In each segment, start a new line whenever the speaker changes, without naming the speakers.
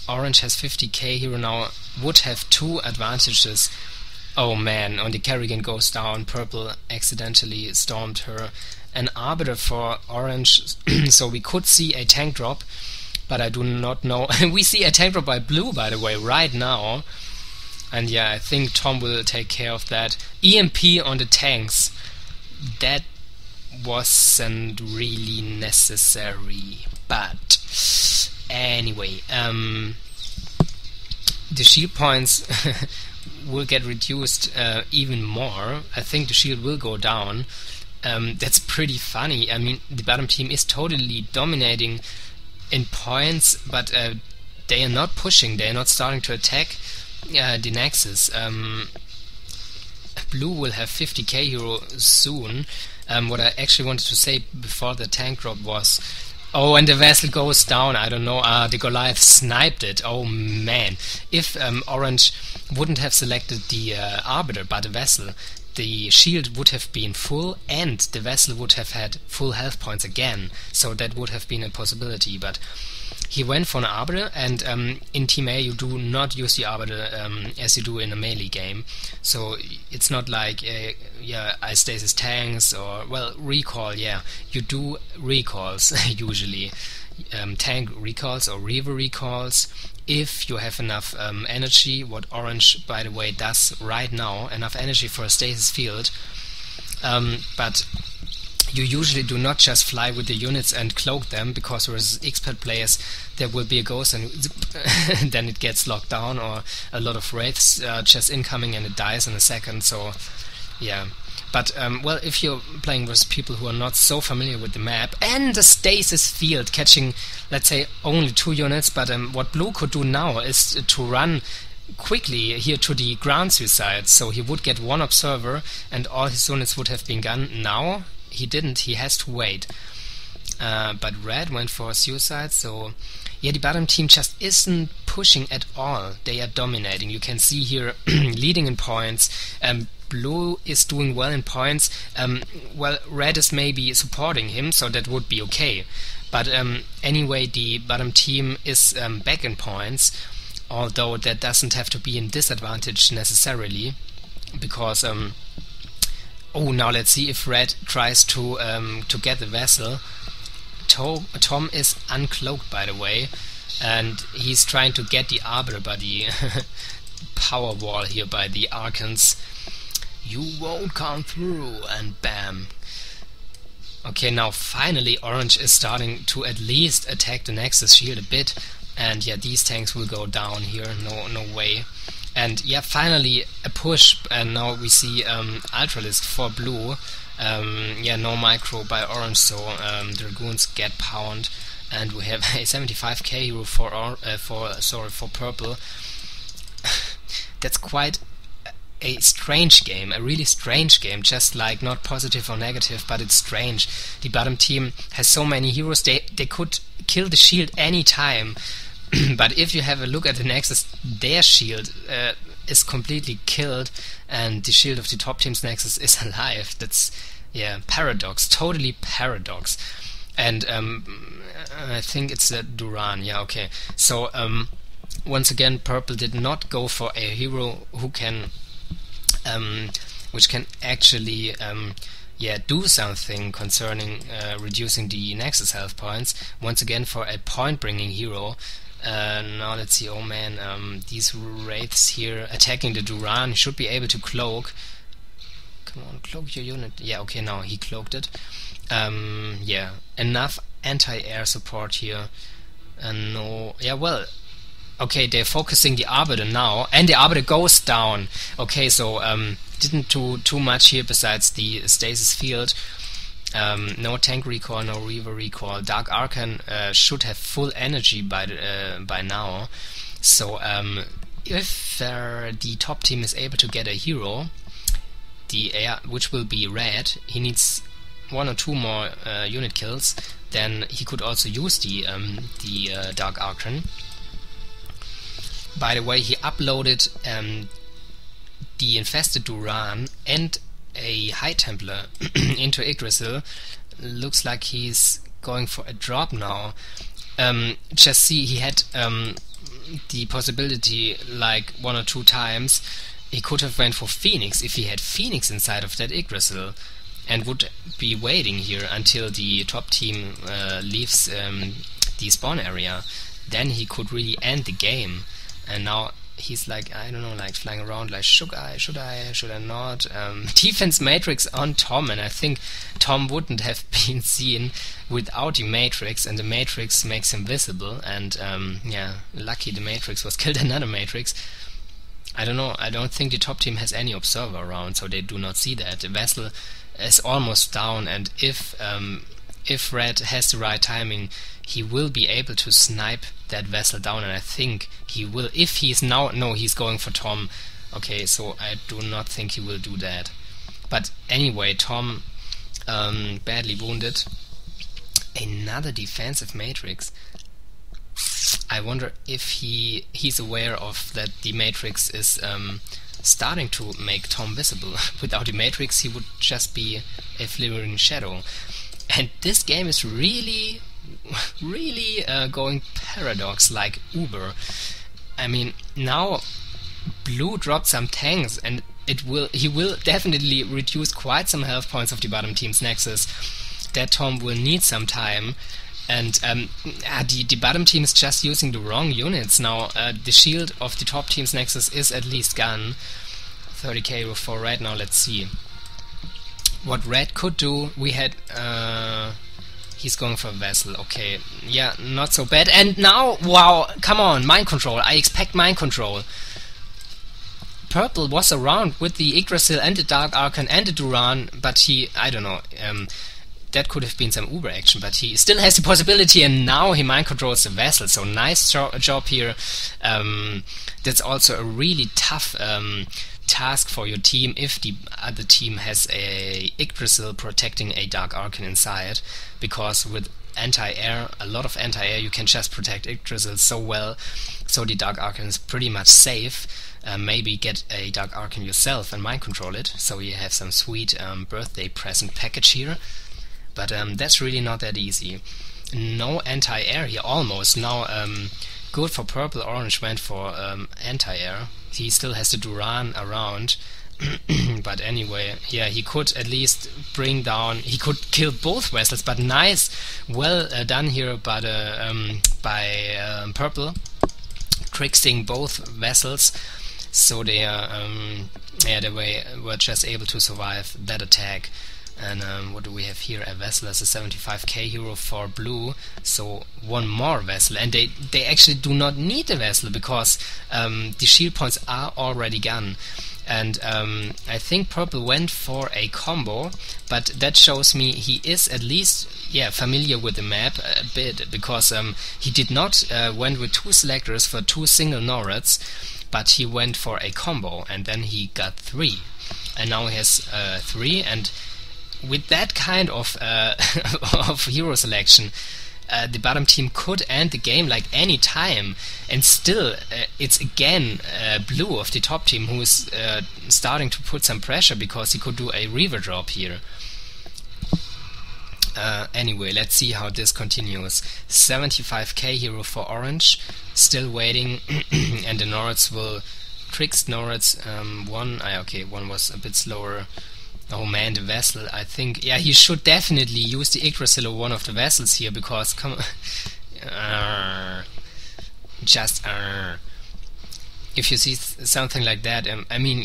Orange has 50k hero now, would have 2 advantages. Oh man, on the Kerrigan goes down, purple accidentally stormed her. An Arbiter for orange, so we could see a tank drop, but I do not know. We see a tank drop by blue, by the way, right now. And yeah, I think Tom will take care of that. EMP on the tanks. That wasn't really necessary. But anyway, the shield points will get reduced even more. I think the shield will go down. That's pretty funny. I mean, the bottom team is totally dominating in points, but they are not pushing, they are not starting to attack the Nexus. Blue will have 50k hero soon. What I actually wanted to say before the tank drop was, oh, and the vessel goes down, I don't know, the Goliath sniped it, oh man. If Orange wouldn't have selected the Arbiter but the vessel, the shield would have been full and the vessel would have had full health points again, so that would have been a possibility. But he went for an Arbiter, and in Team A you do not use the Arbiter as you do in a melee game, so it's not like I stasis tanks or, well, recall, yeah, you do recalls usually, tank recalls or Reaver recalls, if you have enough energy, what Orange, by the way, does right now, enough energy for a stasis field, but you usually do not just fly with the units and cloak them, because versus expert players there will be a ghost and then it gets locked down, or a lot of wraiths just incoming and it dies in a second, so yeah. But, well, if you're playing with people who are not so familiar with the map, and the stasis field catching, let's say, only 2 units, but what Blue could do now is to run quickly here to the ground suicide, so he would get 1 observer and all his units would have been gone. Now he didn't, he has to wait. But Red went for suicide, so yeah, the bottom team just isn't pushing at all. They are dominating. You can see here leading in points. Blue is doing well in points. Well, Red is maybe supporting him, so that would be okay. But anyway, the bottom team is back in points, although that doesn't have to be in disadvantage necessarily, because oh, now let's see if Red tries to get the vessel. Tom is uncloaked, by the way, and he's trying to get the Arbiter by the power wall here by the Archons. You won't come through, and bam. Okay, now finally Orange is starting to at least attack the Nexus shield a bit, and yeah, these tanks will go down here, no way. And yeah, finally a push, and now we see Ultralisk for Blue. Yeah, no micro by Orange, so Dragoons get pound, and we have a 75k hero for Purple. That's quite a strange game, a really strange game, just like not positive or negative, but it's strange. The bottom team has so many heroes, they could kill the shield any time, but if you have a look at the Nexus, their shield is completely killed, and the shield of the top team's Nexus is alive. That's, yeah, paradox, totally paradox. And I think it's a Duran, yeah, okay. So once again, Purple did not go for a hero who can which can actually do something concerning reducing the Nexus health points. Once again, for a point bringing hero. Now let's see, oh man, these wraiths here attacking the Duran. He should be able to cloak. Come on, cloak your unit. Yeah, okay, now he cloaked it. Yeah, enough anti-air support here. No, yeah, well, okay, they're focusing the Arbiter now, and the Arbiter goes down. Okay, so didn't do too much here besides the stasis field. No tank recall, no Reaver recall. Dark Archon should have full energy by now. So if the top team is able to get a hero, which will be Red, he needs 1 or 2 more unit kills. Then he could also use the Dark Archon. By the way, he uploaded the infested Duran and a High Templar into Yggdrasil. Looks like he's going for a drop now. just see, he had the possibility like 1 or 2 times he could have went for Phoenix if he had Phoenix inside of that Yggdrasil, and would be waiting here until the top team leaves the spawn area. Then he could really end the game. And now he's like, I don't know, like flying around like, should I not? Defense matrix on Tom, and I think Tom wouldn't have been seen without the matrix, and the matrix makes him visible, and yeah, lucky the matrix was killed another matrix. I don't know, I don't think the top team has any observer around, so they do not see that. The vessel is almost down, and if Red has the right timing, he will be able to snipe that vessel down, and I think he will. If he's now, no, he's going for Tom. Okay, so I do not think he will do that. But anyway, Tom badly wounded. Another defensive matrix. I wonder if he's aware of that the matrix is starting to make Tom visible. Without the matrix, he would just be a flickering shadow. And this game is really going paradox like Uber. I mean, now Blue dropped some tanks, and he will definitely reduce quite some health points of the bottom team's Nexus. That Tom will need some time, and the bottom team is just using the wrong units now. The shield of the top team's Nexus is at least gone. 30k for Red now. Let's see what Red could do. We had he's going for a vessel. Okay, yeah, not so bad. And now, wow, come on, mind control. I expect mind control. Purple was around with the Yggdrasil and the Dark Archon and the Duran, but he, I don't know, that could have been some Uber action, but he still has the possibility, and now he mind controls the vessel. So nice job here. That's also a really tough task for your team if the other team has a Yggdrasil protecting a Dark Archon inside, because with anti-air, a lot of anti-air, you can just protect Yggdrasil so well, so the Dark Archon is pretty much safe. Maybe get a Dark Archon yourself and mind control it, so you have some sweet birthday present package here. But that's really not that easy. No anti-air here, almost. Now good for purple. Orange went for anti-air. He still has the Duran around. But anyway, yeah, he could at least bring down, he could kill both vessels, but nice, well done here by purple, tricksing both vessels, so they were just able to survive that attack. And what do we have here? A vessel as a 75k hero for blue, so one more vessel, and they actually do not need a vessel because the shield points are already gone. And I think purple went for a combo, but that shows me he is at least familiar with the map a bit, because he did not went with 2 selectors for 2 single Norreds, but he went for a combo, and then he got 3, and now he has 3. And with that kind of of hero selection, the bottom team could end the game like any time, and still it's again blue of the top team who is starting to put some pressure, because he could do a Reaver drop here. Anyway, let's see how this continues. 75k hero for orange, still waiting, and the Norreds will tricks Norreds. One was a bit slower. Oh man, the vessel, I think, he should definitely use the Yggdrasil or one of the vessels here, because, come on, if you see something like that, I mean,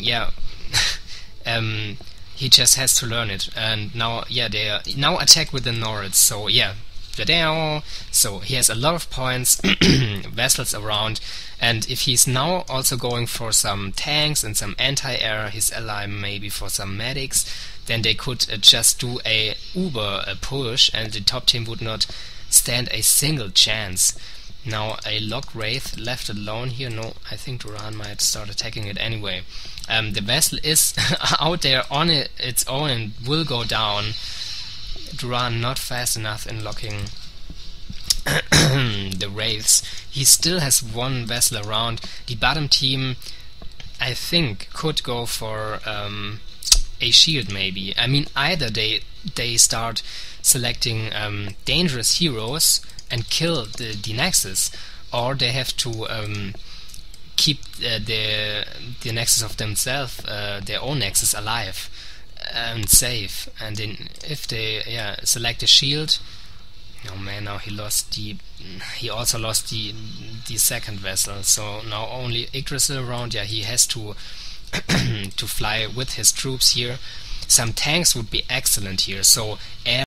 he just has to learn it. And now, they are now attack with the Norreds, so so he has a lot of points, vessels around, and if he's now also going for some tanks and some anti-air, his ally maybe for some medics, then they could just do a Uber push, and the top team would not stand a single chance. Now a Lock Wraith left alone here. No, I think Duran might start attacking it anyway. The vessel is out there on its own and will go down. Duran not fast enough in locking the Wraiths. He still has 1 vessel around. The bottom team, I think, could go for a shield maybe. I mean, either they start selecting dangerous heroes and kill the Nexus, or they have to keep the Nexus of themselves, their own Nexus, alive and safe. And then if they select a shield, oh man, now he also lost the second vessel, so now only Yggdrasil around. He has to to fly with his troops here. Some tanks would be excellent here, so air